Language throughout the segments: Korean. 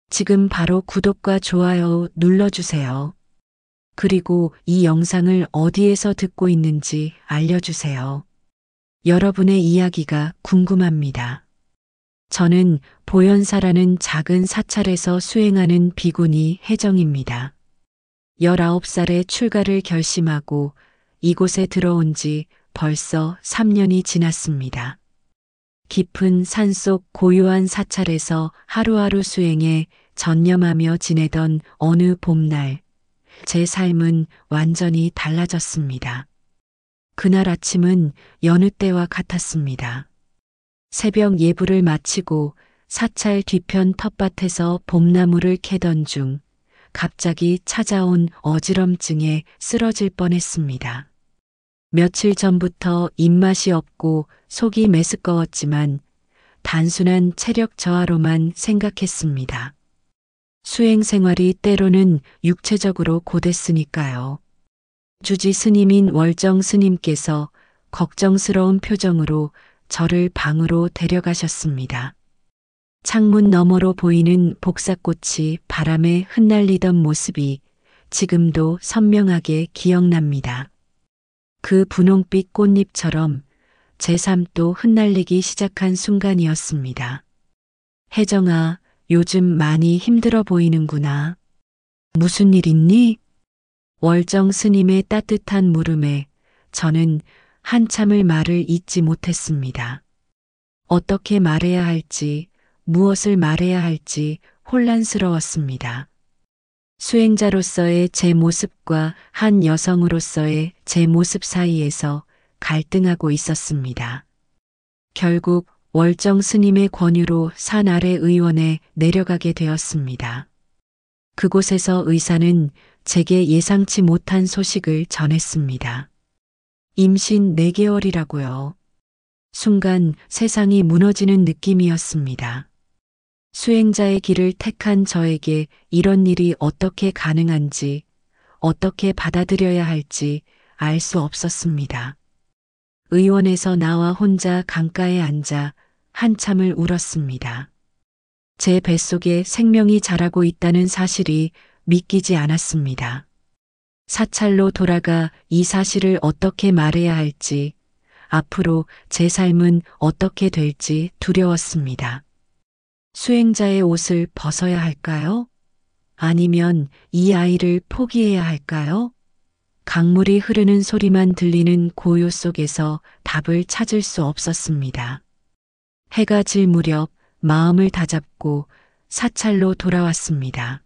지금 바로 구독과 좋아요 눌러주세요. 그리고 이 영상을 어디에서 듣고 있는지 알려주세요. 여러분의 이야기가 궁금합니다. 저는 보현사라는 작은 사찰에서 수행하는 비구니 혜정입니다. 19살에 출가를 결심하고 이곳에 들어온 지 벌써 3년이 지났습니다. 깊은 산속 고요한 사찰에서 하루하루 수행에 전념하며 지내던 어느 봄날, 제 삶은 완전히 달라졌습니다. 그날 아침은 여느 때와 같았습니다. 새벽 예불을 마치고 사찰 뒤편 텃밭에서 봄나무를 캐던 중 갑자기 찾아온 어지럼증에 쓰러질 뻔했습니다. 며칠 전부터 입맛이 없고 속이 메스꺼웠지만 단순한 체력 저하로만 생각했습니다. 수행 생활이 때로는 육체적으로 고됐으니까요. 주지 스님인 월정 스님께서 걱정스러운 표정으로 저를 방으로 데려가셨습니다. 창문 너머로 보이는 복사꽃이 바람에 흩날리던 모습이 지금도 선명하게 기억납니다. 그 분홍빛 꽃잎처럼 제 삶도 흩날리기 시작한 순간이었습니다. 혜정아, 요즘 많이 힘들어 보이는구나. 무슨 일 있니? 월정 스님의 따뜻한 물음에 저는 한참을 말을 잇지 못했습니다. 어떻게 말해야 할지, 무엇을 말해야 할지 혼란스러웠습니다. 수행자로서의 제 모습과 한 여성으로서의 제 모습 사이에서 갈등하고 있었습니다. 결국 월정 스님의 권유로 산 아래 의원에 내려가게 되었습니다. 그곳에서 의사는 제게 예상치 못한 소식을 전했습니다. 임신 4개월이라고요. 순간 세상이 무너지는 느낌이었습니다. 수행자의 길을 택한 저에게 이런 일이 어떻게 가능한지, 어떻게 받아들여야 할지 알 수 없었습니다. 의원에서 나와 혼자 강가에 앉아 한참을 울었습니다. 제 뱃속에 생명이 자라고 있다는 사실이 믿기지 않았습니다. 사찰로 돌아가 이 사실을 어떻게 말해야 할지, 앞으로 제 삶은 어떻게 될지 두려웠습니다. 수행자의 옷을 벗어야 할까요? 아니면 이 아이를 포기해야 할까요? 강물이 흐르는 소리만 들리는 고요 속에서 답을 찾을 수 없었습니다. 해가 질 무렵 마음을 다잡고 사찰로 돌아왔습니다.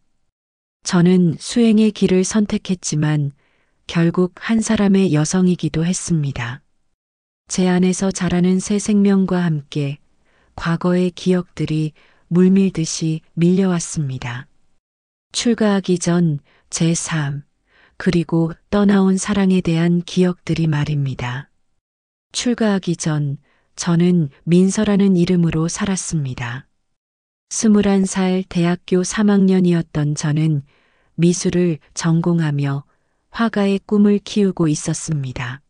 저는 수행의 길을 선택했지만 결국 한 사람의 여성이기도 했습니다. 제 안에서 자라는 새 생명과 함께 과거의 기억들이 물밀듯이 밀려왔습니다. 출가하기 전 제 삶, 그리고 떠나온 사랑에 대한 기억들이 말입니다. 출가하기 전 저는 민서라는 이름으로 살았습니다. 21살 대학교 3학년이었던 저는 미술을 전공하며 화가의 꿈을 키우고 있었습니다.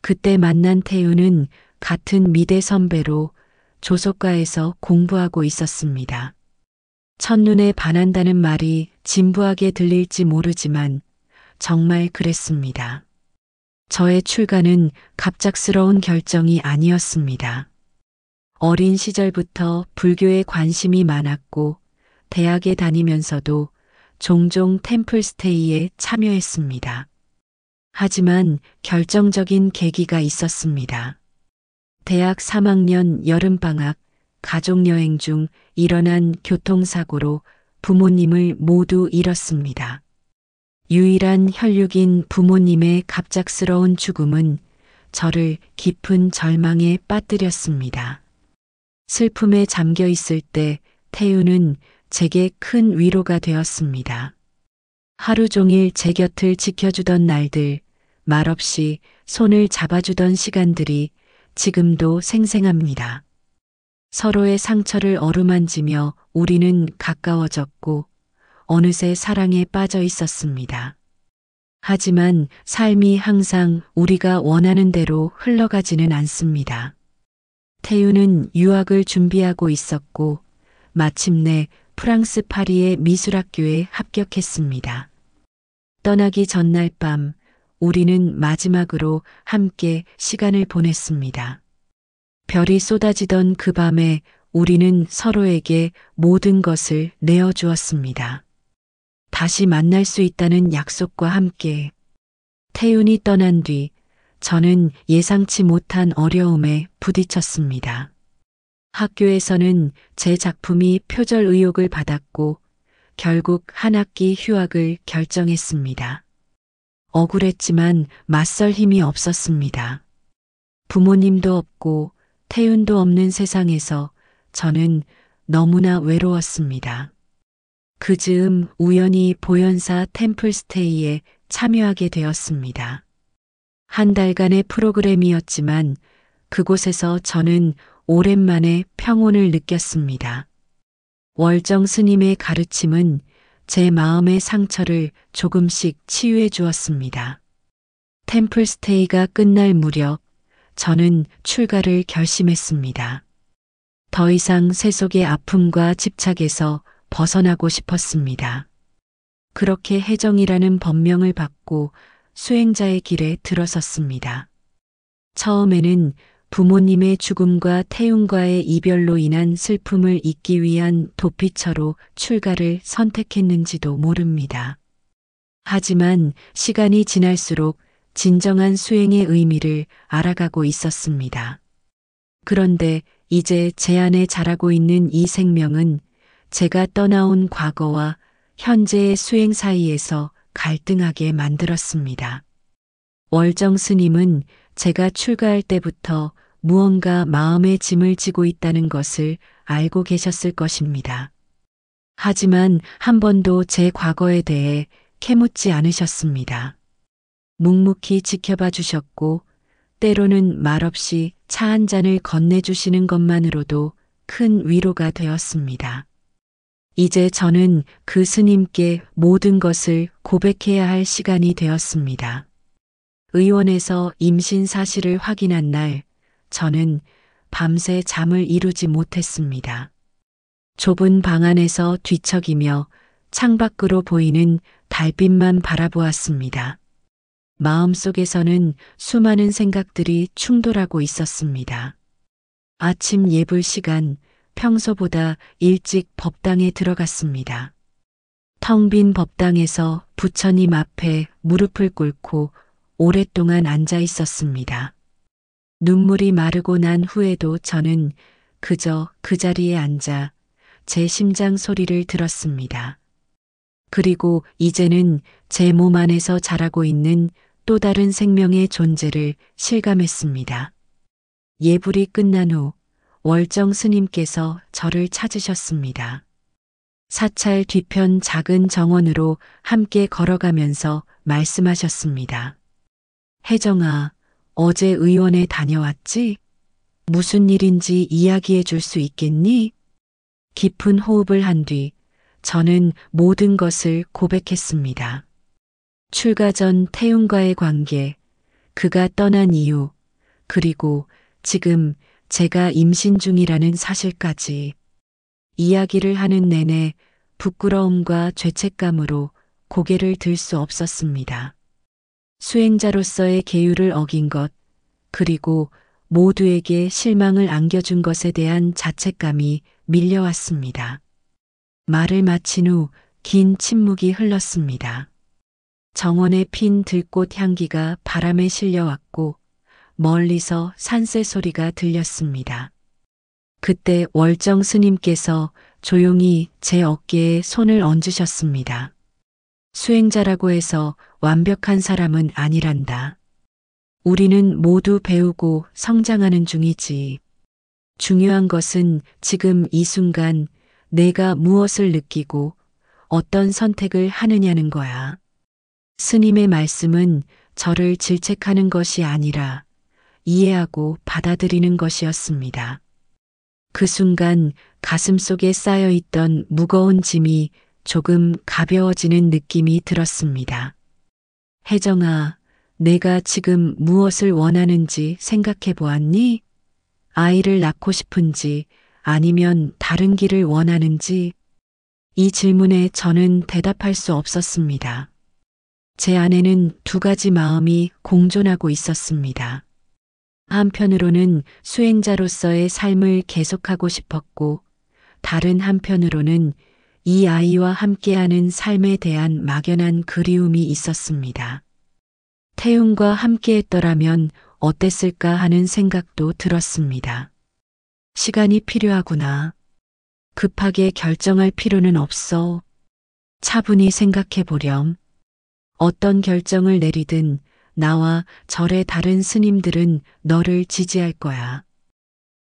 그때 만난 태우는 같은 미대 선배로 조속과에서 공부하고 있었습니다. 첫눈에 반한다는 말이 진부하게 들릴지 모르지만 정말 그랬습니다. 저의 출가는 갑작스러운 결정이 아니었습니다. 어린 시절부터 불교에 관심이 많았고 대학에 다니면서도 종종 템플스테이에 참여했습니다. 하지만 결정적인 계기가 있었습니다. 대학 3학년 여름방학 가족여행 중 일어난 교통사고로 부모님을 모두 잃었습니다. 유일한 혈육인 부모님의 갑작스러운 죽음은 저를 깊은 절망에 빠뜨렸습니다. 슬픔에 잠겨 있을 때 태우는 제게 큰 위로가 되었습니다. 하루 종일 제 곁을 지켜주던 날들, 말없이 손을 잡아주던 시간들이 지금도 생생합니다. 서로의 상처를 어루만지며 우리는 가까워졌고 어느새 사랑에 빠져 있었습니다. 하지만 삶이 항상 우리가 원하는 대로 흘러가지는 않습니다. 태우는 유학을 준비하고 있었고 마침내 프랑스 파리의 미술학교에 합격했습니다. 떠나기 전날 밤 우리는 마지막으로 함께 시간을 보냈습니다. 별이 쏟아지던 그 밤에 우리는 서로에게 모든 것을 내어주었습니다. 다시 만날 수 있다는 약속과 함께 태윤이 떠난 뒤 저는 예상치 못한 어려움에 부딪혔습니다. 학교에서는 제 작품이 표절 의혹을 받았고 결국 한 학기 휴학을 결정했습니다. 억울했지만 맞설 힘이 없었습니다. 부모님도 없고 태윤도 없는 세상에서 저는 너무나 외로웠습니다. 그 즈음 우연히 보현사 템플스테이에 참여하게 되었습니다. 한 달간의 프로그램이었지만 그곳에서 저는 오랜만에 평온을 느꼈습니다. 월정 스님의 가르침은 제 마음의 상처를 조금씩 치유해 주었습니다. 템플스테이가 끝날 무렵 저는 출가를 결심했습니다. 더 이상 세속의 아픔과 집착에서 벗어나고 싶었습니다. 그렇게 혜정이라는 법명을 받고 수행자의 길에 들어섰습니다. 처음에는 부모님의 죽음과 태윤과의 이별로 인한 슬픔을 잊기 위한 도피처로 출가를 선택했는지도 모릅니다. 하지만 시간이 지날수록 진정한 수행의 의미를 알아가고 있었습니다. 그런데 이제 제 안에 자라고 있는 이 생명은 제가 떠나온 과거와 현재의 수행 사이에서 갈등하게 만들었습니다. 월정 스님은 제가 출가할 때부터 무언가 마음의 짐을 지고 있다는 것을 알고 계셨을 것입니다. 하지만 한 번도 제 과거에 대해 캐묻지 않으셨습니다. 묵묵히 지켜봐 주셨고 때로는 말없이 차 한 잔을 건네주시는 것만으로도 큰 위로가 되었습니다. 이제 저는 그 스님께 모든 것을 고백해야 할 시간이 되었습니다. 의원에서 임신 사실을 확인한 날, 저는 밤새 잠을 이루지 못했습니다. 좁은 방 안에서 뒤척이며 창밖으로 보이는 달빛만 바라보았습니다. 마음속에서는 수많은 생각들이 충돌하고 있었습니다. 아침 예불 시간, 평소보다 일찍 법당에 들어갔습니다. 텅 빈 법당에서 부처님 앞에 무릎을 꿇고 오랫동안 앉아 있었습니다. 눈물이 마르고 난 후에도 저는 그저 그 자리에 앉아 제 심장 소리를 들었습니다. 그리고 이제는 제 몸 안에서 자라고 있는 또 다른 생명의 존재를 실감했습니다. 예불이 끝난 후 월정 스님께서 저를 찾으셨습니다. 사찰 뒤편 작은 정원으로 함께 걸어가면서 말씀하셨습니다. 혜정아, 어제 의원에 다녀왔지? 무슨 일인지 이야기해 줄 수 있겠니? 깊은 호흡을 한 뒤 저는 모든 것을 고백했습니다. 출가 전 태윤과의 관계, 그가 떠난 이유, 그리고 지금 제가 임신 중이라는 사실까지. 이야기를 하는 내내 부끄러움과 죄책감으로 고개를 들 수 없었습니다. 수행자로서의 계율을 어긴 것, 그리고 모두에게 실망을 안겨준 것에 대한 자책감이 밀려왔습니다. 말을 마친 후 긴 침묵이 흘렀습니다. 정원에 핀 들꽃 향기가 바람에 실려왔고 멀리서 산새 소리가 들렸습니다. 그때 월정 스님께서 조용히 제 어깨에 손을 얹으셨습니다. 수행자라고 해서 완벽한 사람은 아니란다. 우리는 모두 배우고 성장하는 중이지. 중요한 것은 지금 이 순간 내가 무엇을 느끼고 어떤 선택을 하느냐는 거야. 스님의 말씀은 저를 질책하는 것이 아니라 이해하고 받아들이는 것이었습니다. 그 순간 가슴속에 쌓여있던 무거운 짐이 조금 가벼워지는 느낌이 들었습니다. 혜정아, 내가 지금 무엇을 원하는지 생각해 보았니? 아이를 낳고 싶은지 아니면 다른 길을 원하는지. 이 질문에 저는 대답할 수 없었습니다. 제 안에는 두 가지 마음이 공존하고 있었습니다. 한편으로는 수행자로서의 삶을 계속하고 싶었고, 다른 한편으로는 이 아이와 함께하는 삶에 대한 막연한 그리움이 있었습니다. 태훈과 함께했더라면 어땠을까 하는 생각도 들었습니다. 시간이 필요하구나. 급하게 결정할 필요는 없어. 차분히 생각해 보렴. 어떤 결정을 내리든 나와 절의 다른 스님들은 너를 지지할 거야.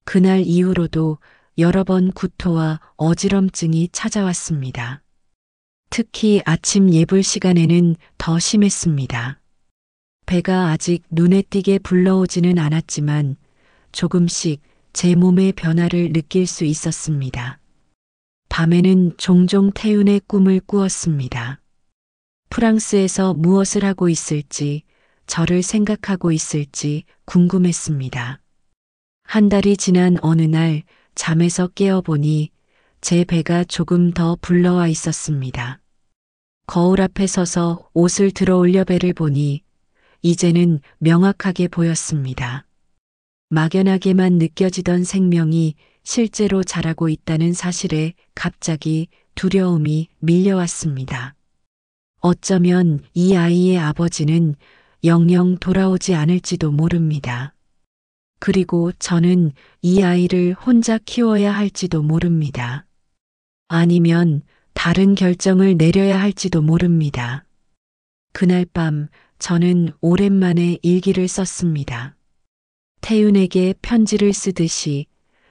그날 이후로도 여러 번 구토와 어지럼증이 찾아왔습니다. 특히 아침 예불 시간에는 더 심했습니다. 배가 아직 눈에 띄게 불러오지는 않았지만 조금씩 제 몸의 변화를 느낄 수 있었습니다. 밤에는 종종 태윤의 꿈을 꾸었습니다. 프랑스에서 무엇을 하고 있을지, 저를 생각하고 있을지 궁금했습니다. 한 달이 지난 어느 날 잠에서 깨어보니 제 배가 조금 더 불러와 있었습니다. 거울 앞에 서서 옷을 들어 올려 배를 보니 이제는 명확하게 보였습니다. 막연하게만 느껴지던 생명이 실제로 자라고 있다는 사실에 갑자기 두려움이 밀려왔습니다. 어쩌면 이 아이의 아버지는 영영 돌아오지 않을지도 모릅니다. 그리고 저는 이 아이를 혼자 키워야 할지도 모릅니다. 아니면 다른 결정을 내려야 할지도 모릅니다. 그날 밤 저는 오랜만에 일기를 썼습니다. 태윤에게 편지를 쓰듯이,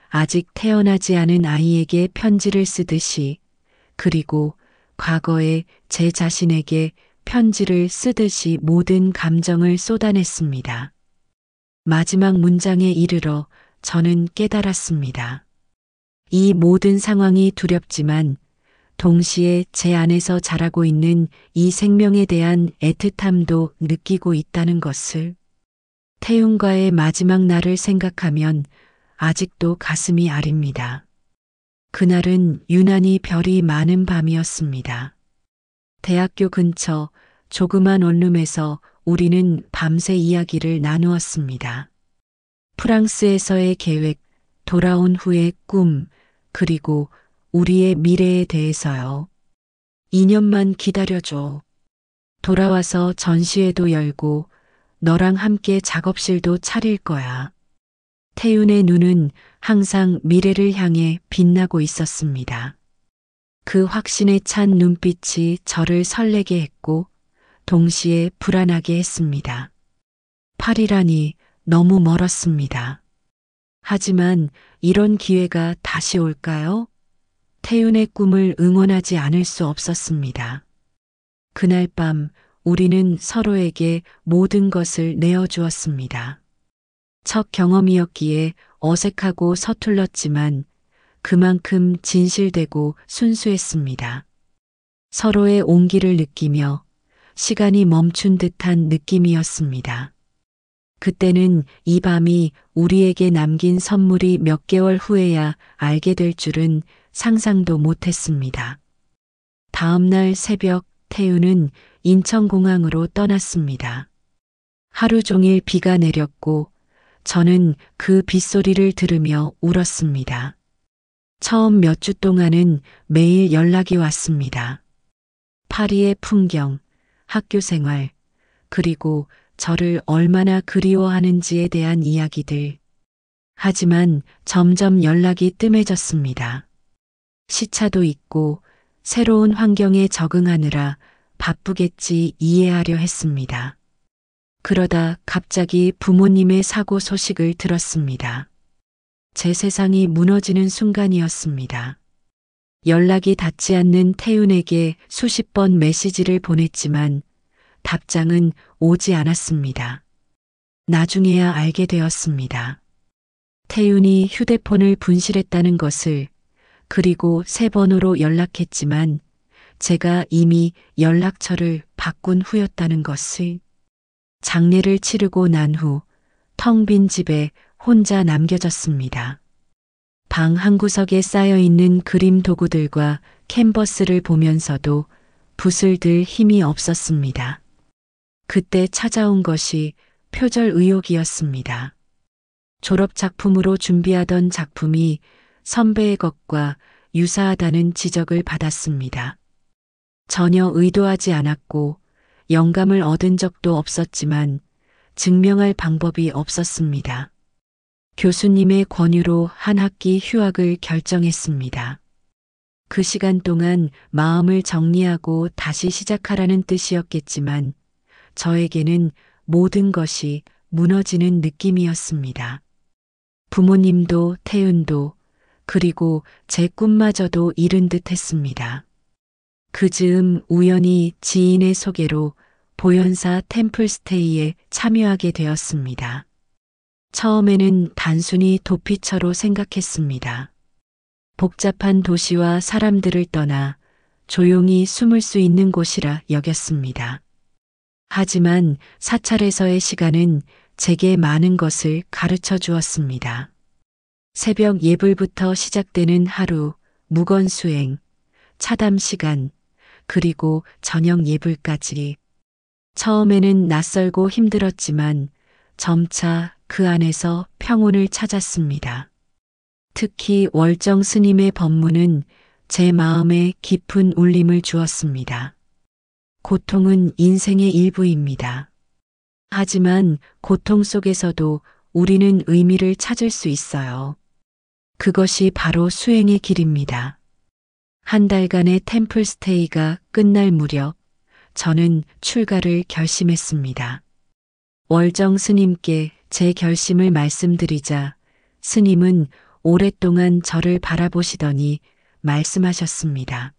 아직 태어나지 않은 아이에게 편지를 쓰듯이, 그리고 과거에 제 자신에게 편지를 쓰듯이 모든 감정을 쏟아냈습니다. 마지막 문장에 이르러 저는 깨달았습니다. 이 모든 상황이 두렵지만 동시에 제 안에서 자라고 있는 이 생명에 대한 애틋함도 느끼고 있다는 것을. 태윤과의 마지막 날을 생각하면 아직도 가슴이 아립니다. 그날은 유난히 별이 많은 밤이었습니다. 대학교 근처 조그만 원룸에서 우리는 밤새 이야기를 나누었습니다. 프랑스에서의 계획, 돌아온 후의 꿈, 그리고 우리의 미래에 대해서요. 2년만 기다려줘. 돌아와서 전시회도 열고 너랑 함께 작업실도 차릴 거야. 태윤의 눈은 항상 미래를 향해 빛나고 있었습니다. 그 확신에 찬 눈빛이 저를 설레게 했고 동시에 불안하게 했습니다. 8이라니 너무 멀었습니다. 하지만 이런 기회가 다시 올까요? 태윤의 꿈을 응원하지 않을 수 없었습니다. 그날 밤 우리는 서로에게 모든 것을 내어주었습니다. 첫 경험이었기에 어색하고 서툴렀지만 그만큼 진실되고 순수했습니다. 서로의 온기를 느끼며 시간이 멈춘 듯한 느낌이었습니다. 그때는 이 밤이 우리에게 남긴 선물이 몇 개월 후에야 알게 될 줄은 상상도 못했습니다. 다음 날 새벽 태윤은 인천공항으로 떠났습니다. 하루 종일 비가 내렸고 저는 그 빗소리를 들으며 울었습니다. 처음 몇 주 동안은 매일 연락이 왔습니다. 파리의 풍경, 학교 생활, 그리고 저를 얼마나 그리워하는지에 대한 이야기들. 하지만 점점 연락이 뜸해졌습니다. 시차도 있고 새로운 환경에 적응하느라 바쁘겠지 이해하려 했습니다. 그러다 갑자기 부모님의 사고 소식을 들었습니다. 제 세상이 무너지는 순간이었습니다. 연락이 닿지 않는 태윤에게 수십 번 메시지를 보냈지만 답장은 오지 않았습니다. 나중에야 알게 되었습니다. 태윤이 휴대폰을 분실했다는 것을, 그리고 새 번호로 연락했지만 제가 이미 연락처를 바꾼 후였다는 것을. 장례를 치르고 난 후 텅 빈 집에 혼자 남겨졌습니다. 방 한 구석에 쌓여 있는 그림 도구들과 캔버스를 보면서도 붓을 들 힘이 없었습니다. 그때 찾아온 것이 표절 의혹이었습니다. 졸업 작품으로 준비하던 작품이 선배의 것과 유사하다는 지적을 받았습니다. 전혀 의도하지 않았고 영감을 얻은 적도 없었지만 증명할 방법이 없었습니다. 교수님의 권유로 한 학기 휴학을 결정했습니다. 그 시간 동안 마음을 정리하고 다시 시작하라는 뜻이었겠지만 저에게는 모든 것이 무너지는 느낌이었습니다. 부모님도 태윤도 그리고 제 꿈마저도 잃은 듯 했습니다. 그 즈음 우연히 지인의 소개로 보현사 템플스테이에 참여하게 되었습니다. 처음에는 단순히 도피처로 생각했습니다. 복잡한 도시와 사람들을 떠나 조용히 숨을 수 있는 곳이라 여겼습니다. 하지만 사찰에서의 시간은 제게 많은 것을 가르쳐 주었습니다. 새벽 예불부터 시작되는 하루, 묵언 수행, 차담 시간, 그리고 저녁 예불까지. 처음에는 낯설고 힘들었지만 점차 그 안에서 평온을 찾았습니다. 특히 월정 스님의 법문은 제 마음에 깊은 울림을 주었습니다. 고통은 인생의 일부입니다. 하지만 고통 속에서도 우리는 의미를 찾을 수 있어요. 그것이 바로 수행의 길입니다. 한 달간의 템플 스테이가 끝날 무렵 저는 출가를 결심했습니다. 월정 스님께 제 결심을 말씀드리자 스님은 오랫동안 저를 바라보시더니 말씀하셨습니다.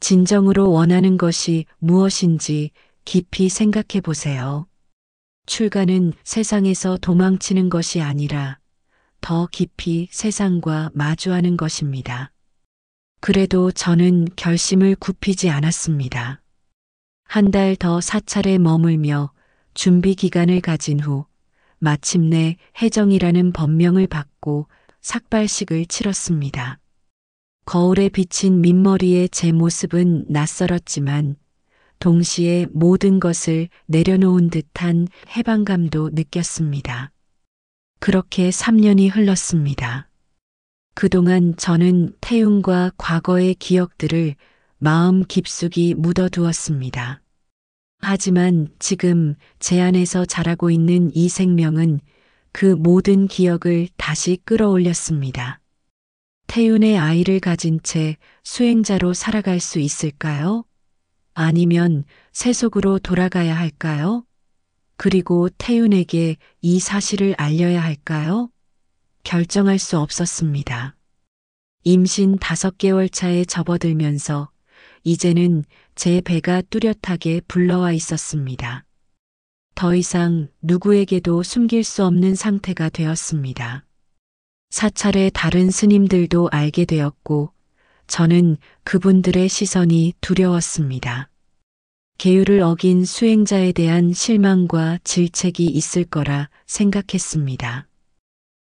진정으로 원하는 것이 무엇인지 깊이 생각해 보세요. 출가는 세상에서 도망치는 것이 아니라 더 깊이 세상과 마주하는 것입니다. 그래도 저는 결심을 굽히지 않았습니다. 한 달 더 사찰에 머물며 준비 기간을 가진 후 마침내 해정이라는 법명을 받고 삭발식을 치렀습니다. 거울에 비친 민머리의 제 모습은 낯설었지만 동시에 모든 것을 내려놓은 듯한 해방감도 느꼈습니다. 그렇게 3년이 흘렀습니다. 그동안 저는 태웅과 과거의 기억들을 마음 깊숙이 묻어두었습니다. 하지만 지금 제 안에서 자라고 있는 이 생명은 그 모든 기억을 다시 끌어올렸습니다. 태윤의 아이를 가진 채 수행자로 살아갈 수 있을까요? 아니면 세속으로 돌아가야 할까요? 그리고 태윤에게 이 사실을 알려야 할까요? 결정할 수 없었습니다. 임신 5개월 차에 접어들면서 이제는 제 배가 뚜렷하게 불러와 있었습니다. 더 이상 누구에게도 숨길 수 없는 상태가 되었습니다. 사찰의 다른 스님들도 알게 되었고 저는 그분들의 시선이 두려웠습니다. 계율을 어긴 수행자에 대한 실망과 질책이 있을 거라 생각했습니다.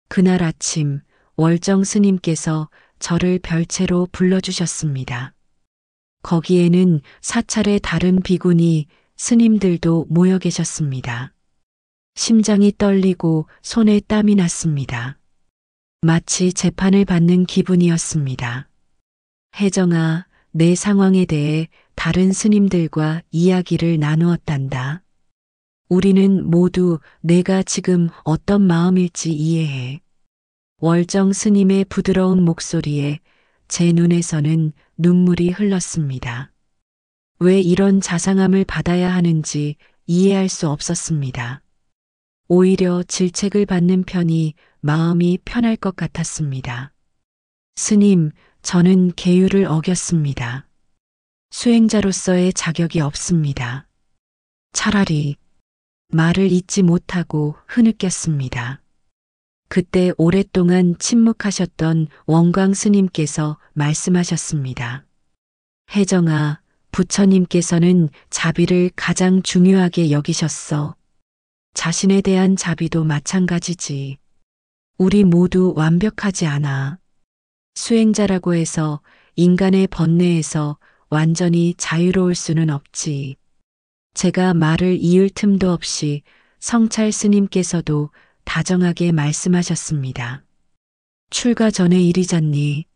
그날 아침 월정 스님께서 저를 별채로 불러주셨습니다. 거기에는 사찰의 다른 비구니 스님들도 모여 계셨습니다. 심장이 떨리고 손에 땀이 났습니다. 마치 재판을 받는 기분이었습니다. 혜정아, 내 상황에 대해 다른 스님들과 이야기를 나누었단다. 우리는 모두 내가 지금 어떤 마음일지 이해해. 월정 스님의 부드러운 목소리에 제 눈에서는 눈물이 흘렀습니다. 왜 이런 자상함을 받아야 하는지 이해할 수 없었습니다. 오히려 질책을 받는 편이 마음이 편할 것 같았습니다. 스님, 저는 계율을 어겼습니다. 수행자로서의 자격이 없습니다. 차라리 말을 잇지 못하고 흐느꼈습니다. 그때 오랫동안 침묵하셨던 원광 스님께서 말씀하셨습니다. 혜정아, 부처님께서는 자비를 가장 중요하게 여기셨어. 자신에 대한 자비도 마찬가지지. 우리 모두 완벽하지 않아. 수행자라고 해서 인간의 번뇌에서 완전히 자유로울 수는 없지. 제가 말을 이을 틈도 없이 성찰 스님께서도 다정하게 말씀하셨습니다. 출가 전의 일이잖니.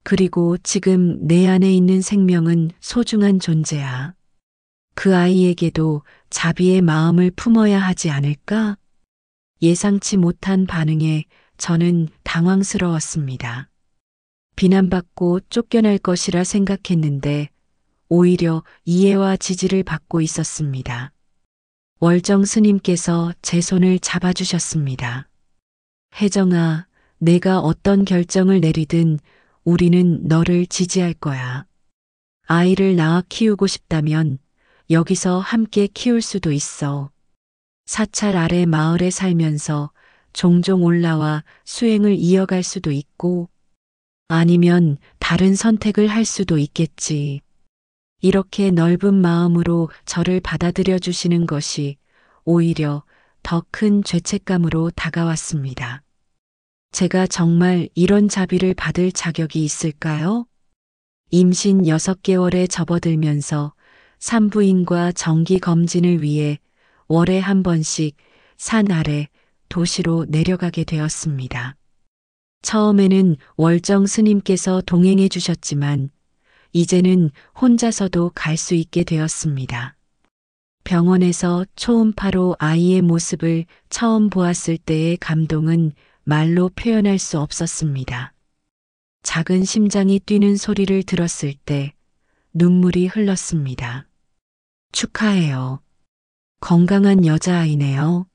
그리고 지금 내 안에 있는 생명은 소중한 존재야. 그 아이에게도 자비의 마음을 품어야 하지 않을까? 예상치 못한 반응에 저는 당황스러웠습니다. 비난받고 쫓겨날 것이라 생각했는데 오히려 이해와 지지를 받고 있었습니다. 월정 스님께서 제 손을 잡아주셨습니다. 혜정아, 내가 어떤 결정을 내리든 우리는 너를 지지할 거야. 아이를 낳아 키우고 싶다면 여기서 함께 키울 수도 있어. 사찰 아래 마을에 살면서 종종 올라와 수행을 이어갈 수도 있고 아니면 다른 선택을 할 수도 있겠지. 이렇게 넓은 마음으로 저를 받아들여 주시는 것이 오히려 더 큰 죄책감으로 다가왔습니다. 제가 정말 이런 자비를 받을 자격이 있을까요? 임신 6개월에 접어들면서 산부인과 정기 검진을 위해 월에 한 번씩 산 아래 도시로 내려가게 되었습니다. 처음에는 월정 스님께서 동행해 주셨지만 이제는 혼자서도 갈 수 있게 되었습니다. 병원에서 초음파로 아이의 모습을 처음 보았을 때의 감동은 말로 표현할 수 없었습니다. 작은 심장이 뛰는 소리를 들었을 때 눈물이 흘렀습니다. 축하해요. 건강한 여자아이네요.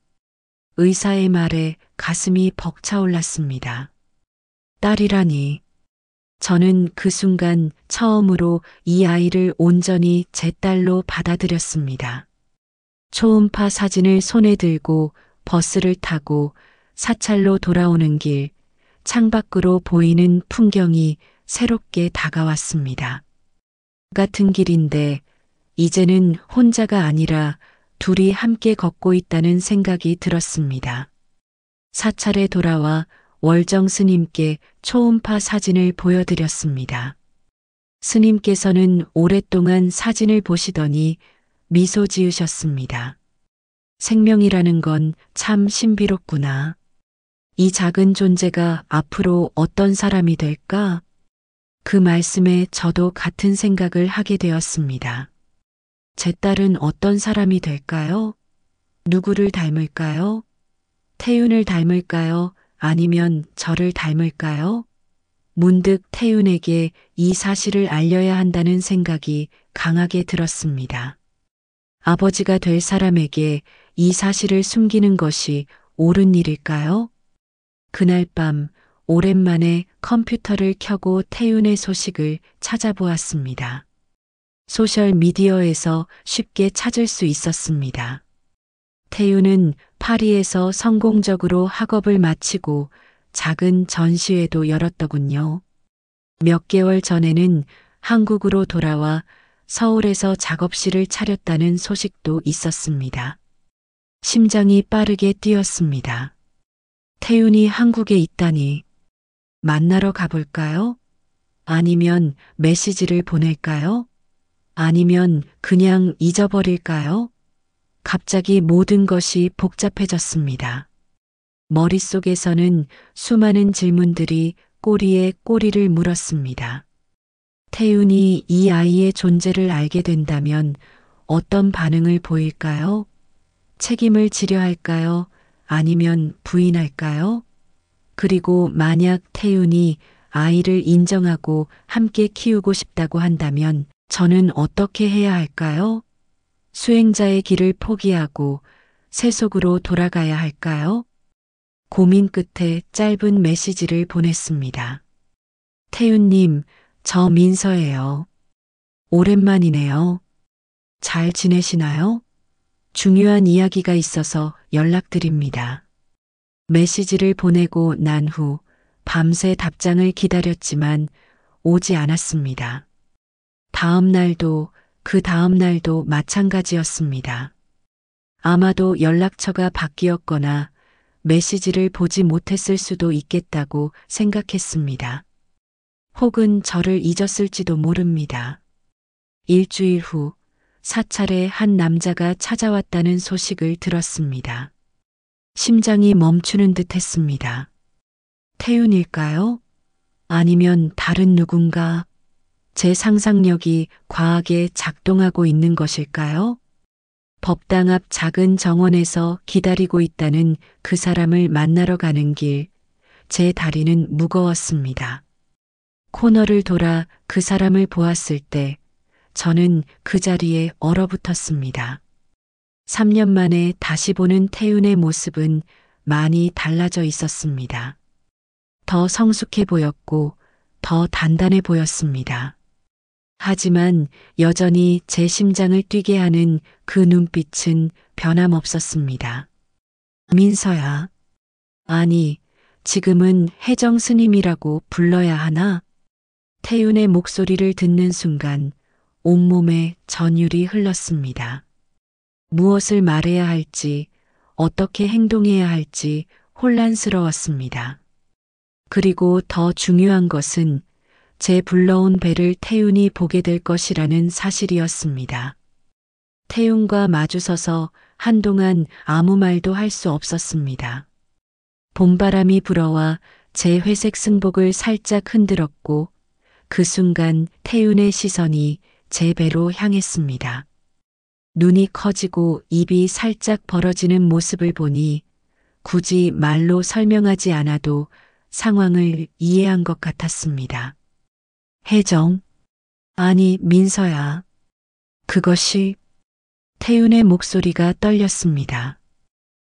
의사의 말에 가슴이 벅차올랐습니다. 딸이라니. 저는 그 순간 처음으로 이 아이를 온전히 제 딸로 받아들였습니다. 초음파 사진을 손에 들고 버스를 타고 사찰로 돌아오는 길, 창밖으로 보이는 풍경이 새롭게 다가왔습니다. 같은 길인데 이제는 혼자가 아니라 둘이 함께 걷고 있다는 생각이 들었습니다. 사찰에 돌아와 월정 스님께 초음파 사진을 보여드렸습니다. 스님께서는 오랫동안 사진을 보시더니 미소 지으셨습니다. 생명이라는 건 참 신비롭구나. 이 작은 존재가 앞으로 어떤 사람이 될까? 그 말씀에 저도 같은 생각을 하게 되었습니다. 제 딸은 어떤 사람이 될까요? 누구를 닮을까요? 태윤을 닮을까요? 아니면 저를 닮을까요? 문득 태윤에게 이 사실을 알려야 한다는 생각이 강하게 들었습니다. 아버지가 될 사람에게 이 사실을 숨기는 것이 옳은 일일까요? 그날 밤 오랜만에 컴퓨터를 켜고 태윤의 소식을 찾아보았습니다. 소셜 미디어에서 쉽게 찾을 수 있었습니다. 태윤은 파리에서 성공적으로 학업을 마치고 작은 전시회도 열었더군요. 몇 개월 전에는 한국으로 돌아와 서울에서 작업실을 차렸다는 소식도 있었습니다. 심장이 빠르게 뛰었습니다. 태윤이 한국에 있다니. 만나러 가볼까요? 아니면 메시지를 보낼까요? 아니면 그냥 잊어버릴까요? 갑자기 모든 것이 복잡해졌습니다. 머릿속에서는 수많은 질문들이 꼬리에 꼬리를 물었습니다. 태윤이 이 아이의 존재를 알게 된다면 어떤 반응을 보일까요? 책임을 지려 할까요? 아니면 부인할까요? 그리고 만약 태윤이 아이를 인정하고 함께 키우고 싶다고 한다면 저는 어떻게 해야 할까요? 수행자의 길을 포기하고 세속으로 돌아가야 할까요? 고민 끝에 짧은 메시지를 보냈습니다. 태윤님, 저 민서예요. 오랜만이네요. 잘 지내시나요? 중요한 이야기가 있어서 연락드립니다. 메시지를 보내고 난 후 밤새 답장을 기다렸지만 오지 않았습니다. 다음 날도 그 다음 날도 마찬가지였습니다. 아마도 연락처가 바뀌었거나 메시지를 보지 못했을 수도 있겠다고 생각했습니다. 혹은 저를 잊었을지도 모릅니다. 일주일 후 사찰에 한 남자가 찾아왔다는 소식을 들었습니다. 심장이 멈추는 듯 했습니다. 태윤일까요? 아니면 다른 누군가? 제 상상력이 과하게 작동하고 있는 것일까요? 법당 앞 작은 정원에서 기다리고 있다는 그 사람을 만나러 가는 길, 제 다리는 무거웠습니다. 코너를 돌아 그 사람을 보았을 때 저는 그 자리에 얼어붙었습니다. 3년 만에 다시 보는 태윤의 모습은 많이 달라져 있었습니다. 더 성숙해 보였고 더 단단해 보였습니다. 하지만 여전히 제 심장을 뛰게 하는 그 눈빛은 변함없었습니다. 민서야. 아니, 지금은 혜정 스님이라고 불러야 하나? 태윤의 목소리를 듣는 순간 온몸에 전율이 흘렀습니다. 무엇을 말해야 할지, 어떻게 행동해야 할지 혼란스러웠습니다. 그리고 더 중요한 것은 제 불러온 배를 태윤이 보게 될 것이라는 사실이었습니다. 태윤과 마주서서 한동안 아무 말도 할 수 없었습니다. 봄바람이 불어와 제 회색 승복을 살짝 흔들었고 그 순간 태윤의 시선이 제 배로 향했습니다. 눈이 커지고 입이 살짝 벌어지는 모습을 보니 굳이 말로 설명하지 않아도 상황을 이해한 것 같았습니다. 혜정, 아니 민서야. 그것이 태윤의 목소리가 떨렸습니다.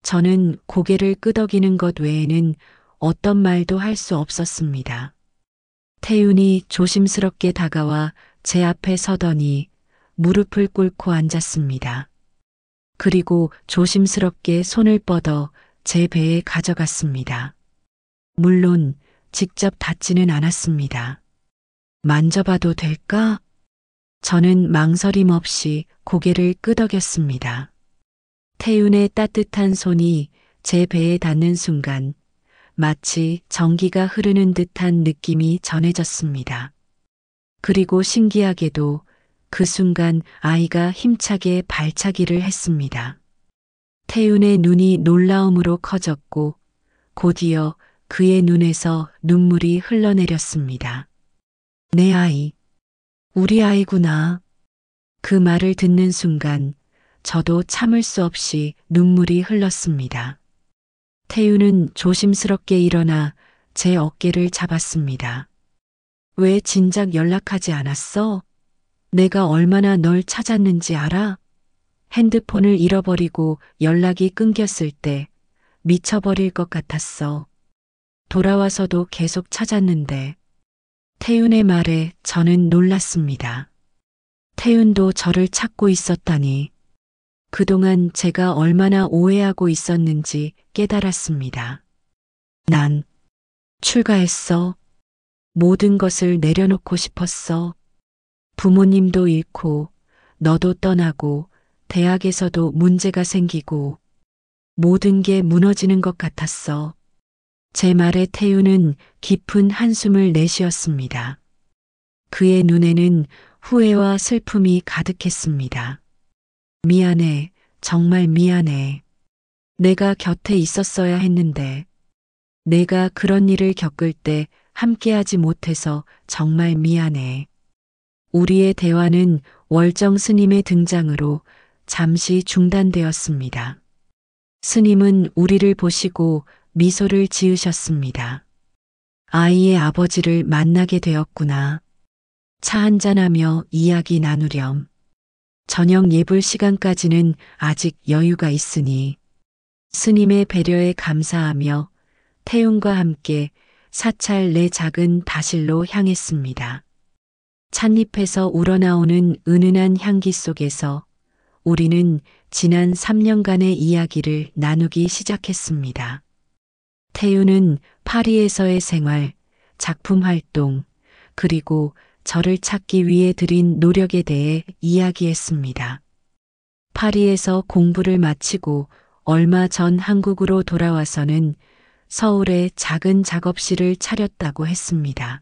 저는 고개를 끄덕이는 것 외에는 어떤 말도 할 수 없었습니다. 태윤이 조심스럽게 다가와 제 앞에 서더니 무릎을 꿇고 앉았습니다. 그리고 조심스럽게 손을 뻗어 제 배에 가져갔습니다. 물론 직접 닿지는 않았습니다. 만져봐도 될까? 저는 망설임 없이 고개를 끄덕였습니다. 태윤의 따뜻한 손이 제 배에 닿는 순간 마치 전기가 흐르는 듯한 느낌이 전해졌습니다. 그리고 신기하게도 그 순간 아이가 힘차게 발차기를 했습니다. 태윤의 눈이 놀라움으로 커졌고 곧이어 그의 눈에서 눈물이 흘러내렸습니다. 내 아이, 우리 아이구나. 그 말을 듣는 순간 저도 참을 수 없이 눈물이 흘렀습니다. 태윤은 조심스럽게 일어나 제 어깨를 잡았습니다. 왜 진작 연락하지 않았어? 내가 얼마나 널 찾았는지 알아? 핸드폰을 잃어버리고 연락이 끊겼을 때 미쳐버릴 것 같았어. 돌아와서도 계속 찾았는데. 태윤의 말에 저는 놀랐습니다. 태윤도 저를 찾고 있었다니. 그동안 제가 얼마나 오해하고 있었는지 깨달았습니다. 난 출가했어. 모든 것을 내려놓고 싶었어. 부모님도 잃고 너도 떠나고 대학에서도 문제가 생기고 모든 게 무너지는 것 같았어. 제 말에 태윤은 깊은 한숨을 내쉬었습니다. 그의 눈에는 후회와 슬픔이 가득했습니다. 미안해, 정말 미안해. 내가 곁에 있었어야 했는데, 내가 그런 일을 겪을 때 함께하지 못해서 정말 미안해. 우리의 대화는 월정 스님의 등장으로 잠시 중단되었습니다. 스님은 우리를 보시고 미소를 지으셨습니다. 아이의 아버지를 만나게 되었구나. 차 한잔하며 이야기 나누렴. 저녁 예불 시간까지는 아직 여유가 있으니. 스님의 배려에 감사하며 태윤과 함께 사찰 내 작은 다실로 향했습니다. 찻잎에서 우러나오는 은은한 향기 속에서 우리는 지난 3년간의 이야기를 나누기 시작했습니다. 태윤은 파리에서의 생활, 작품 활동, 그리고 저를 찾기 위해 들인 노력에 대해 이야기했습니다. 파리에서 공부를 마치고 얼마 전 한국으로 돌아와서는 서울에 작은 작업실을 차렸다고 했습니다.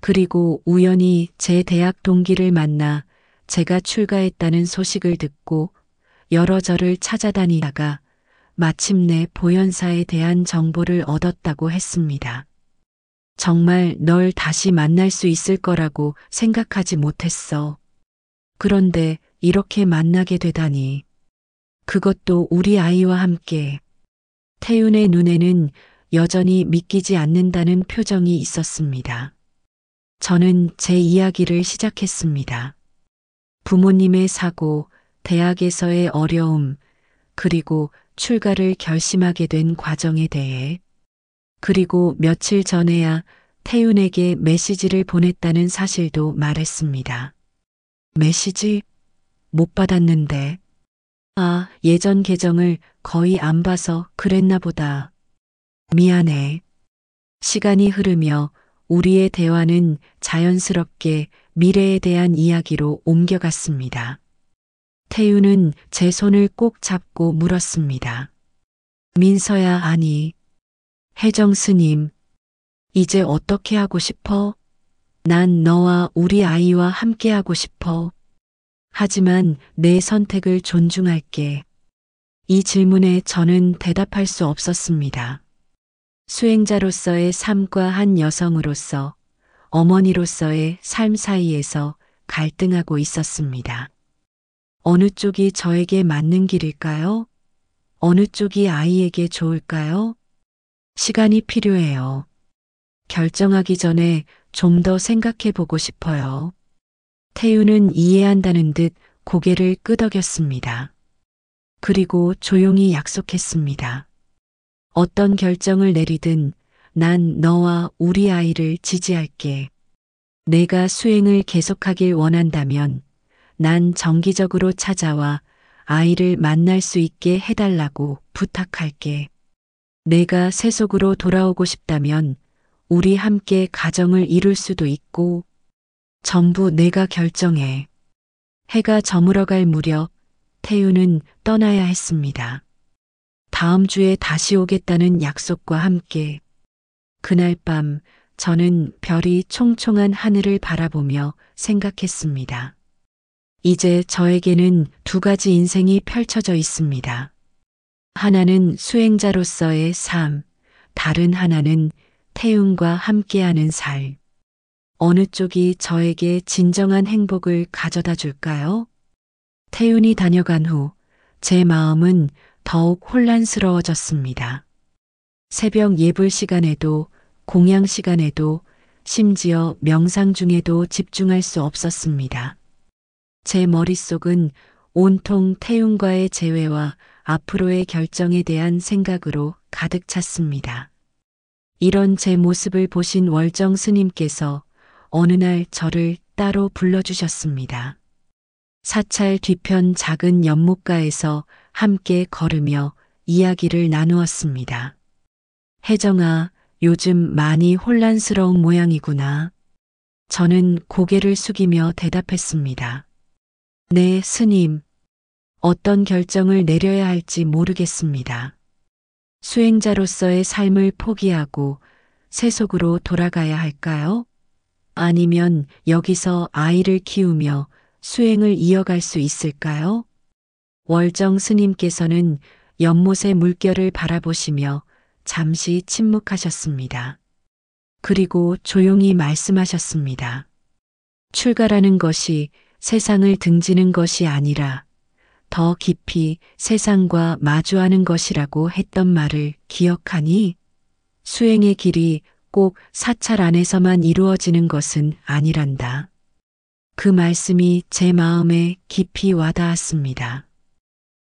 그리고 우연히 제 대학 동기를 만나 제가 출가했다는 소식을 듣고 여러 절을 찾아다니다가 마침내 보현사에 대한 정보를 얻었다고 했습니다. 정말 널 다시 만날 수 있을 거라고 생각하지 못했어. 그런데 이렇게 만나게 되다니. 그것도 우리 아이와 함께. 태윤의 눈에는 여전히 믿기지 않는다는 표정이 있었습니다. 저는 제 이야기를 시작했습니다. 부모님의 사고, 대학에서의 어려움, 그리고 출가를 결심하게 된 과정에 대해, 그리고 며칠 전에야 태윤에게 메시지를 보냈다는 사실도 말했습니다. 메시지? 못 받았는데. 아, 예전 계정을 거의 안 봐서 그랬나 보다. 미안해. 시간이 흐르며 우리의 대화는 자연스럽게 미래에 대한 이야기로 옮겨갔습니다. 태윤은 제 손을 꼭 잡고 물었습니다. 민서야, 아니. 혜정 스님, 이제 어떻게 하고 싶어? 난 너와 우리 아이와 함께 하고 싶어. 하지만 내 선택을 존중할게. 이 질문에 저는 대답할 수 없었습니다. 수행자로서의 삶과 한 여성으로서, 어머니로서의 삶 사이에서 갈등하고 있었습니다. 어느 쪽이 저에게 맞는 길일까요? 어느 쪽이 아이에게 좋을까요? 시간이 필요해요. 결정하기 전에 좀 더 생각해 보고 싶어요. 태윤은 이해한다는 듯 고개를 끄덕였습니다. 그리고 조용히 약속했습니다. 어떤 결정을 내리든 난 너와 우리 아이를 지지할게. 내가 수행을 계속하길 원한다면 난 정기적으로 찾아와 아이를 만날 수 있게 해달라고 부탁할게. 내가 세속으로 돌아오고 싶다면 우리 함께 가정을 이룰 수도 있고 전부 내가 결정해. 해가 저물어갈 무렵 태윤은 떠나야 했습니다. 다음 주에 다시 오겠다는 약속과 함께 그날 밤 저는 별이 총총한 하늘을 바라보며 생각했습니다. 이제 저에게는 두 가지 인생이 펼쳐져 있습니다. 하나는 수행자로서의 삶, 다른 하나는 태윤과 함께하는 삶. 어느 쪽이 저에게 진정한 행복을 가져다 줄까요? 태윤이 다녀간 후 제 마음은 더욱 혼란스러워졌습니다. 새벽 예불 시간에도, 공양 시간에도, 심지어 명상 중에도 집중할 수 없었습니다. 제 머릿속은 온통 태윤과의 재회와 앞으로의 결정에 대한 생각으로 가득 찼습니다. 이런 제 모습을 보신 월정 스님께서 어느 날 저를 따로 불러주셨습니다. 사찰 뒤편 작은 연못가에서 함께 걸으며 이야기를 나누었습니다. 혜정아, 요즘 많이 혼란스러운 모양이구나. 저는 고개를 숙이며 대답했습니다. 네, 스님. 어떤 결정을 내려야 할지 모르겠습니다. 수행자로서의 삶을 포기하고 세속으로 돌아가야 할까요? 아니면 여기서 아이를 키우며 수행을 이어갈 수 있을까요? 월정 스님께서는 연못의 물결을 바라보시며 잠시 침묵하셨습니다. 그리고 조용히 말씀하셨습니다. 출가라는 것이 세상을 등지는 것이 아니라 더 깊이 세상과 마주하는 것이라고 했던 말을 기억하니? 수행의 길이 꼭 사찰 안에서만 이루어지는 것은 아니란다. 그 말씀이 제 마음에 깊이 와닿았습니다.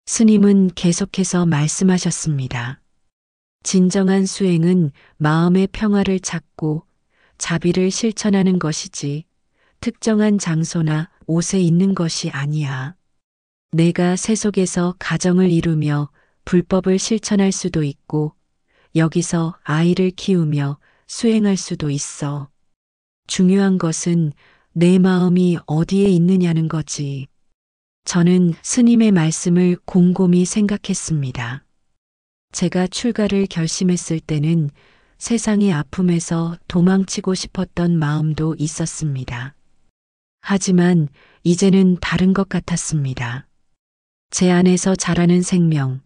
스님은 계속해서 말씀하셨습니다. 진정한 수행은 마음의 평화를 찾고 자비를 실천하는 것이지 특정한 장소나 옷에 있는 것이 아니야. 내가 세속에서 가정을 이루며 불법을 실천할 수도 있고 여기서 아이를 키우며 수행할 수도 있어. 중요한 것은 내 마음이 어디에 있느냐는 거지. 저는 스님의 말씀을 곰곰이 생각했습니다. 제가 출가를 결심했을 때는 세상의 아픔에서 도망치고 싶었던 마음도 있었습니다. 하지만 이제는 다른 것 같았습니다. 제 안에서 자라는 생명,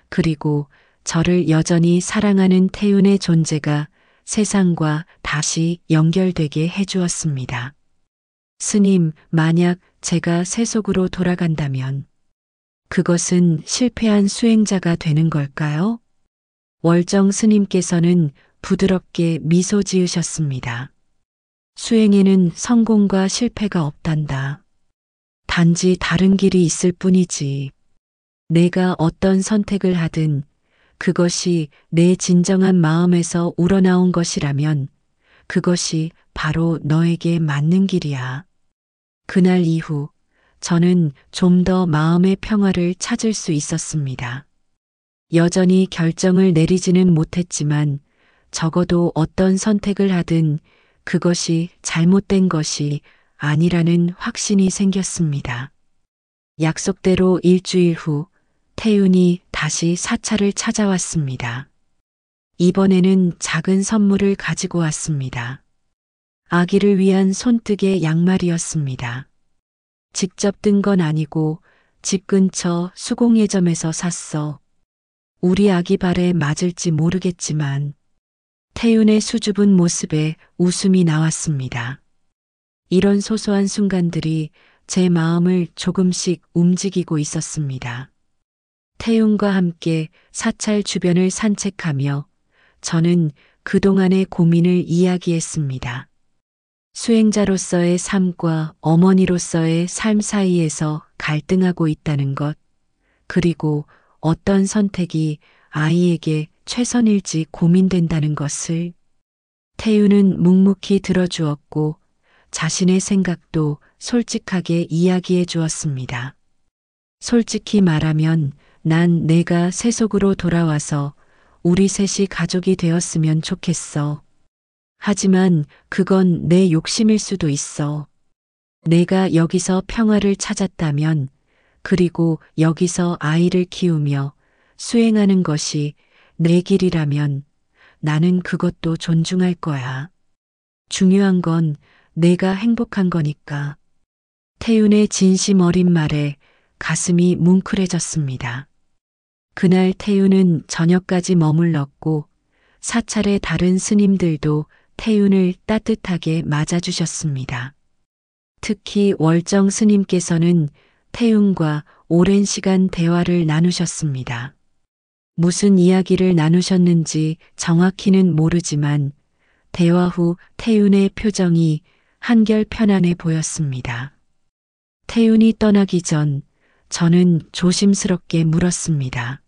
그리고 저를 여전히 사랑하는 태윤의 존재가 세상과 다시 연결되게 해주었습니다. 스님, 만약 제가 세속으로 돌아간다면 그것은 실패한 수행자가 되는 걸까요? 월정 스님께서는 부드럽게 미소 지으셨습니다. 수행에는 성공과 실패가 없단다. 단지 다른 길이 있을 뿐이지. 내가 어떤 선택을 하든 그것이 내 진정한 마음에서 우러나온 것이라면 그것이 바로 너에게 맞는 길이야. 그날 이후 저는 좀 더 마음의 평화를 찾을 수 있었습니다. 여전히 결정을 내리지는 못했지만 적어도 어떤 선택을 하든 그것이 잘못된 것이 아니라는 확신이 생겼습니다. 약속대로 일주일 후 태윤이 다시 사찰을 찾아왔습니다. 이번에는 작은 선물을 가지고 왔습니다. 아기를 위한 손뜨개 양말이었습니다. 직접 뜬 건 아니고 집 근처 수공예점에서 샀어. 우리 아기 발에 맞을지 모르겠지만 태윤의 수줍은 모습에 웃음이 나왔습니다. 이런 소소한 순간들이 제 마음을 조금씩 움직이고 있었습니다. 태윤과 함께 사찰 주변을 산책하며 저는 그동안의 고민을 이야기했습니다. 수행자로서의 삶과 어머니로서의 삶 사이에서 갈등하고 있다는 것, 그리고 어떤 선택이 아이에게 최선일지 고민된다는 것을. 태윤은 묵묵히 들어주었고 자신의 생각도 솔직하게 이야기해 주었습니다. 솔직히 말하면 난 내가 세속으로 돌아와서 우리 셋이 가족이 되었으면 좋겠어. 하지만 그건 내 욕심일 수도 있어. 내가 여기서 평화를 찾았다면, 그리고 여기서 아이를 키우며 수행하는 것이 내 길이라면 나는 그것도 존중할 거야. 중요한 건 내가 행복한 거니까. 태윤의 진심 어린 말에 가슴이 뭉클해졌습니다. 그날 태윤은 저녁까지 머물렀고 사찰의 다른 스님들도 태윤을 따뜻하게 맞아주셨습니다. 특히 월정 스님께서는 태윤과 오랜 시간 대화를 나누셨습니다. 무슨 이야기를 나누셨는지 정확히는 모르지만 대화 후 태윤의 표정이 한결 편안해 보였습니다. 태윤이 떠나기 전 저는 조심스럽게 물었습니다.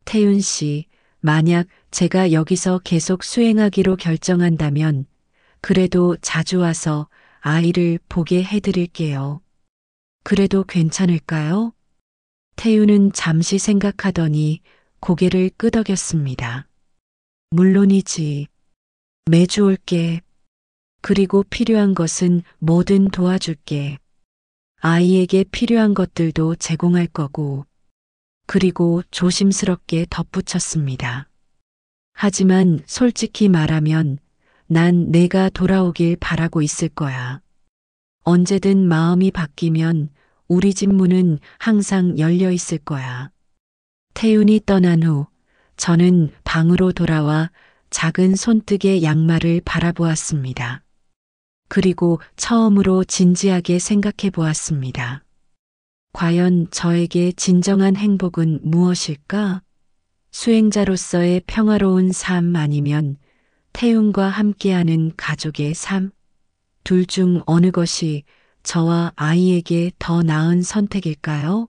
태윤 씨, 만약 제가 여기서 계속 수행하기로 결정한다면 그래도 자주 와서 아이를 보게 해드릴게요. 그래도 괜찮을까요? 태윤은 잠시 생각하더니 고개를 끄덕였습니다. 물론이지. 매주 올게. 그리고 필요한 것은 뭐든 도와줄게. 아이에게 필요한 것들도 제공할 거고. 그리고 조심스럽게 덧붙였습니다. 하지만 솔직히 말하면 난 내가 돌아오길 바라고 있을 거야. 언제든 마음이 바뀌면 우리 집 문은 항상 열려 있을 거야. 태윤이 떠난 후 저는 방으로 돌아와 작은 손뜨개 양말을 바라보았습니다. 그리고 처음으로 진지하게 생각해 보았습니다. 과연 저에게 진정한 행복은 무엇일까? 수행자로서의 평화로운 삶 아니면 태윤과 함께하는 가족의 삶? 둘 중 어느 것이 저와 아이에게 더 나은 선택일까요?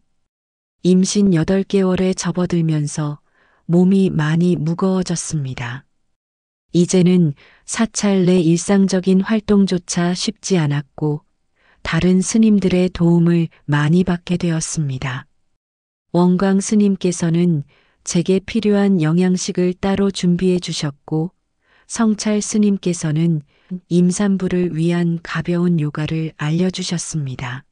임신 8개월에 접어들면서 몸이 많이 무거워졌습니다. 이제는 사찰 내 일상적인 활동조차 쉽지 않았고 다른 스님들의 도움을 많이 받게 되었습니다. 원광 스님께서는 제게 필요한 영양식을 따로 준비해 주셨고 성찰 스님께서는 임산부를 위한 가벼운 요가를 알려주셨습니다.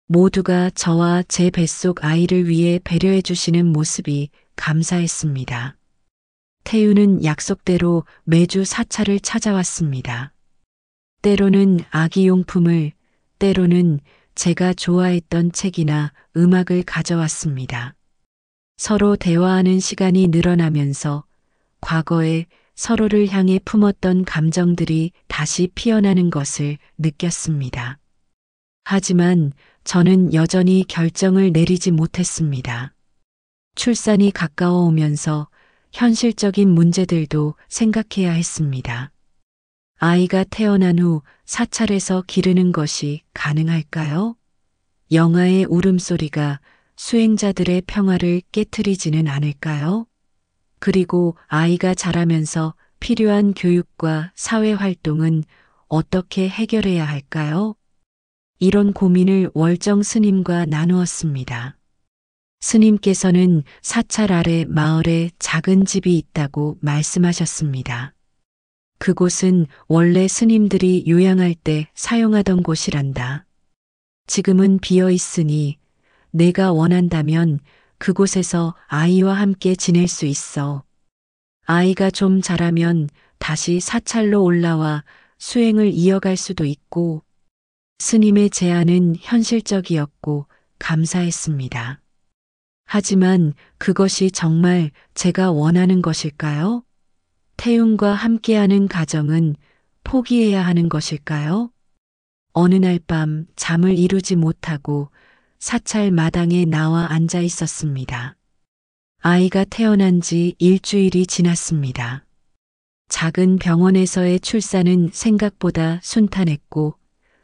모두가 저와 제 뱃속 아이를 위해 배려해 주시는 모습이 감사했습니다. 태유는 약속대로 매주 사찰을 찾아왔습니다. 때로는 아기용품을, 때로는 제가 좋아했던 책이나 음악을 가져왔습니다. 서로 대화하는 시간이 늘어나면서 과거에 서로를 향해 품었던 감정들이 다시 피어나는 것을 느꼈습니다. 하지만 저는 여전히 결정을 내리지 못했습니다. 출산이 가까워 오면서 현실적인 문제들도 생각해야 했습니다. 아이가 태어난 후 사찰에서 기르는 것이 가능할까요? 영아의 울음소리가 수행자들의 평화를 깨트리지는 않을까요? 그리고 아이가 자라면서 필요한 교육과 사회활동은 어떻게 해결해야 할까요? 이런 고민을 월정 스님과 나누었습니다. 스님께서는 사찰 아래 마을에 작은 집이 있다고 말씀하셨습니다. 그곳은 원래 스님들이 요양할 때 사용하던 곳이란다. 지금은 비어 있으니 내가 원한다면 그곳에서 아이와 함께 지낼 수 있어. 아이가 좀 자라면 다시 사찰로 올라와 수행을 이어갈 수도 있고, 스님의 제안은 현실적이었고 감사했습니다. 하지만 그것이 정말 제가 원하는 것일까요? 태윤과 함께하는 가정은 포기해야 하는 것일까요? 어느 날 밤 잠을 이루지 못하고 사찰 마당에 나와 앉아 있었습니다. 아이가 태어난 지 일주일이 지났습니다. 작은 병원에서의 출산은 생각보다 순탄했고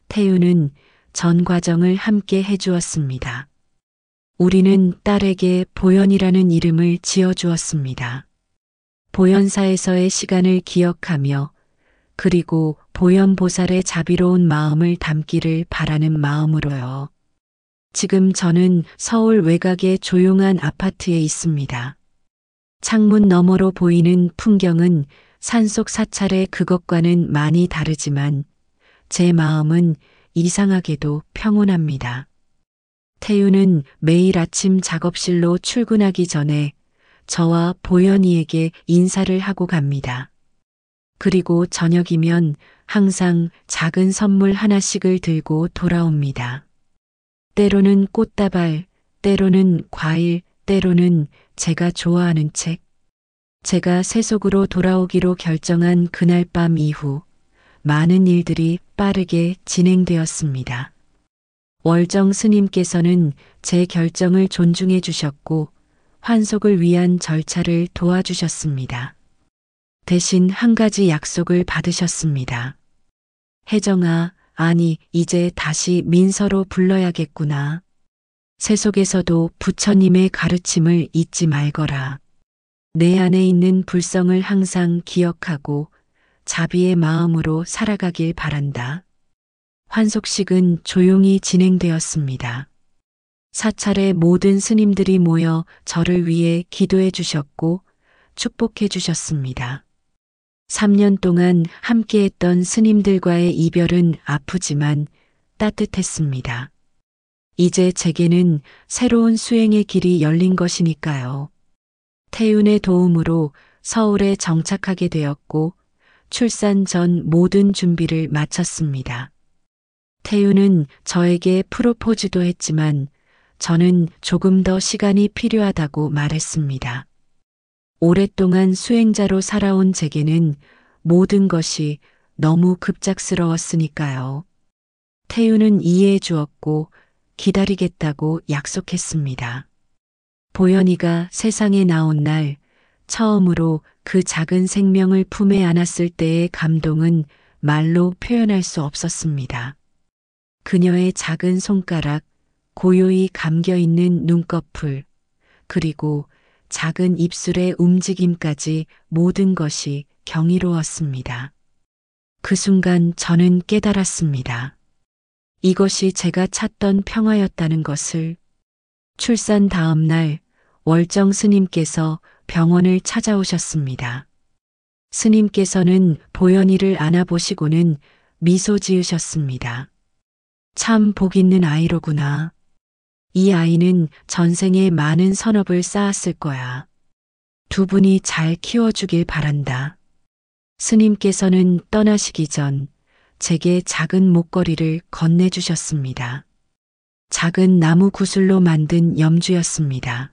태윤은 전 과정을 함께 해주었습니다. 우리는 딸에게 보연이라는 이름을 지어주었습니다. 보현사에서의 시간을 기억하며 그리고 보현보살의 자비로운 마음을 담기를 바라는 마음으로요. 지금 저는 서울 외곽의 조용한 아파트에 있습니다. 창문 너머로 보이는 풍경은 산속 사찰의 그것과는 많이 다르지만 제 마음은 이상하게도 평온합니다. 태윤은 매일 아침 작업실로 출근하기 전에 저와 보현이에게 인사를 하고 갑니다. 그리고 저녁이면 항상 작은 선물 하나씩을 들고 돌아옵니다. 때로는 꽃다발, 때로는 과일, 때로는 제가 좋아하는 책. 제가 세속으로 돌아오기로 결정한 그날 밤 이후 많은 일들이 빠르게 진행되었습니다. 월정 스님께서는 제 결정을 존중해 주셨고 환속을 위한 절차를 도와주셨습니다. 대신 한 가지 약속을 받으셨습니다. 혜정아, 아니, 이제 다시 민서로 불러야겠구나. 세속에서도 부처님의 가르침을 잊지 말거라. 내 안에 있는 불성을 항상 기억하고 자비의 마음으로 살아가길 바란다. 환속식은 조용히 진행되었습니다. 사찰의 모든 스님들이 모여 저를 위해 기도해 주셨고 축복해 주셨습니다. 3년 동안 함께했던 스님들과의 이별은 아프지만 따뜻했습니다. 이제 제게는 새로운 수행의 길이 열린 것이니까요. 태윤의 도움으로 서울에 정착하게 되었고 출산 전 모든 준비를 마쳤습니다. 태윤은 저에게 프로포즈도 했지만 저는 조금 더 시간이 필요하다고 말했습니다. 오랫동안 수행자로 살아온 제게는 모든 것이 너무 급작스러웠으니까요. 태윤은 이해해 주었고 기다리겠다고 약속했습니다. 보현이가 세상에 나온 날 처음으로 그 작은 생명을 품에 안았을 때의 감동은 말로 표현할 수 없었습니다. 그녀의 작은 손가락, 고요히 감겨있는 눈꺼풀, 그리고 작은 입술의 움직임까지 모든 것이 경이로웠습니다. 그 순간 저는 깨달았습니다. 이것이 제가 찾던 평화였다는 것을. 출산 다음 날 월정 스님께서 병원을 찾아오셨습니다. 스님께서는 보현이를 안아보시고는 미소 지으셨습니다. 참 복 있는 아이로구나. 이 아이는 전생에 많은 선업을 쌓았을 거야. 두 분이 잘 키워주길 바란다. 스님께서는 떠나시기 전 제게 작은 목걸이를 건네주셨습니다. 작은 나무 구슬로 만든 염주였습니다.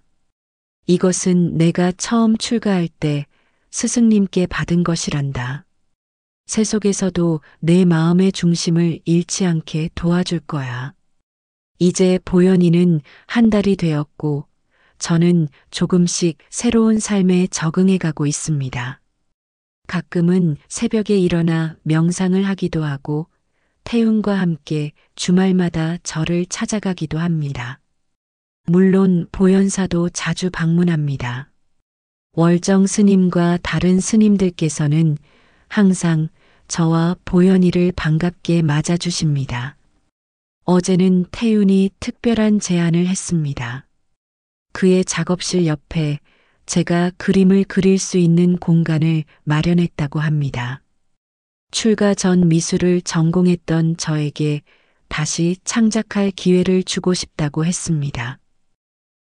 이것은 내가 처음 출가할 때 스승님께 받은 것이란다. 세속에서도 내 마음의 중심을 잃지 않게 도와줄 거야. 이제 보현이는 한 달이 되었고 저는 조금씩 새로운 삶에 적응해 가고 있습니다. 가끔은 새벽에 일어나 명상을 하기도 하고 태윤과 함께 주말마다 절을 찾아가기도 합니다. 물론 보현사도 자주 방문합니다. 월정 스님과 다른 스님들께서는 항상 저와 보현이를 반갑게 맞아주십니다. 어제는 태윤이 특별한 제안을 했습니다. 그의 작업실 옆에 제가 그림을 그릴 수 있는 공간을 마련했다고 합니다. 출가 전 미술을 전공했던 저에게 다시 창작할 기회를 주고 싶다고 했습니다.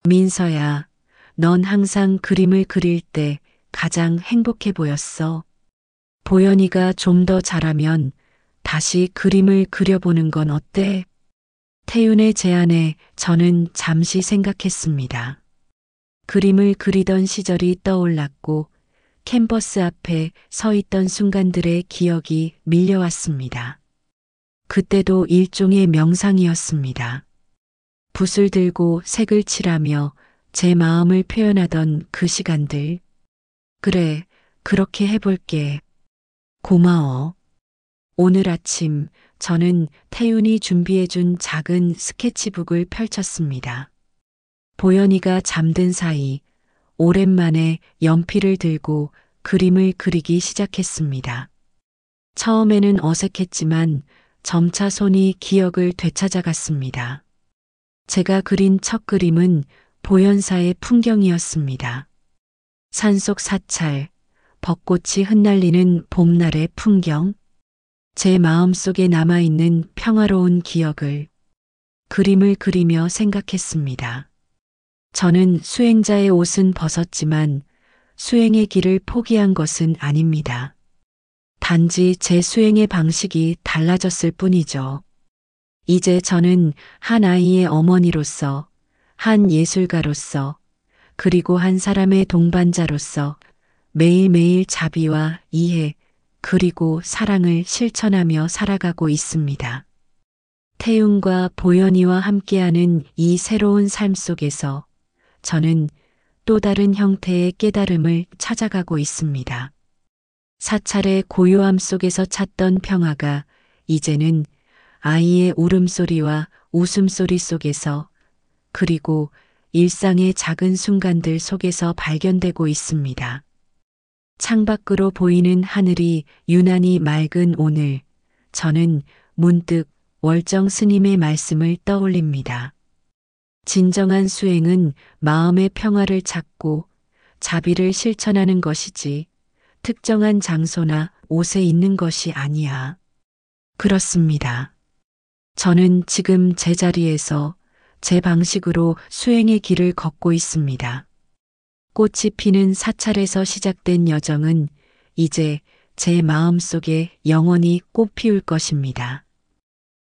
민서야, 넌 항상 그림을 그릴 때 가장 행복해 보였어. 보현이가 좀 더 잘하면 다시 그림을 그려보는 건 어때? 태윤의 제안에 저는 잠시 생각했습니다. 그림을 그리던 시절이 떠올랐고 캔버스 앞에 서 있던 순간들의 기억이 밀려왔습니다. 그때도 일종의 명상이었습니다. 붓을 들고 색을 칠하며 제 마음을 표현하던 그 시간들. 그래, 그렇게 해볼게. 고마워. 오늘 아침 저는 태윤이 준비해준 작은 스케치북을 펼쳤습니다. 보현이가 잠든 사이 오랜만에 연필을 들고 그림을 그리기 시작했습니다. 처음에는 어색했지만 점차 손이 기억을 되찾아갔습니다. 제가 그린 첫 그림은 보현사의 풍경이었습니다. 산속 사찰, 벚꽃이 흩날리는 봄날의 풍경, 제 마음속에 남아있는 평화로운 기억을 그림을 그리며 생각했습니다. 저는 수행자의 옷은 벗었지만 수행의 길을 포기한 것은 아닙니다. 단지 제 수행의 방식이 달라졌을 뿐이죠. 이제 저는 한 아이의 어머니로서, 한 예술가로서, 그리고 한 사람의 동반자로서 매일매일 자비와 이해, 그리고 사랑을 실천하며 살아가고 있습니다. 태윤과 보현이와 함께하는 이 새로운 삶 속에서 저는 또 다른 형태의 깨달음을 찾아가고 있습니다. 사찰의 고요함 속에서 찾던 평화가 이제는 아이의 울음소리와 웃음소리 속에서 그리고 일상의 작은 순간들 속에서 발견되고 있습니다. 창밖으로 보이는 하늘이 유난히 맑은 오늘, 저는 문득 월정 스님의 말씀을 떠올립니다. 진정한 수행은 마음의 평화를 찾고 자비를 실천하는 것이지 특정한 장소나 옷에 있는 것이 아니야. 그렇습니다. 저는 지금 제 자리에서 제 방식으로 수행의 길을 걷고 있습니다. 꽃이 피는 사찰에서 시작된 여정은 이제 제 마음속에 영원히 꽃 피울 것입니다.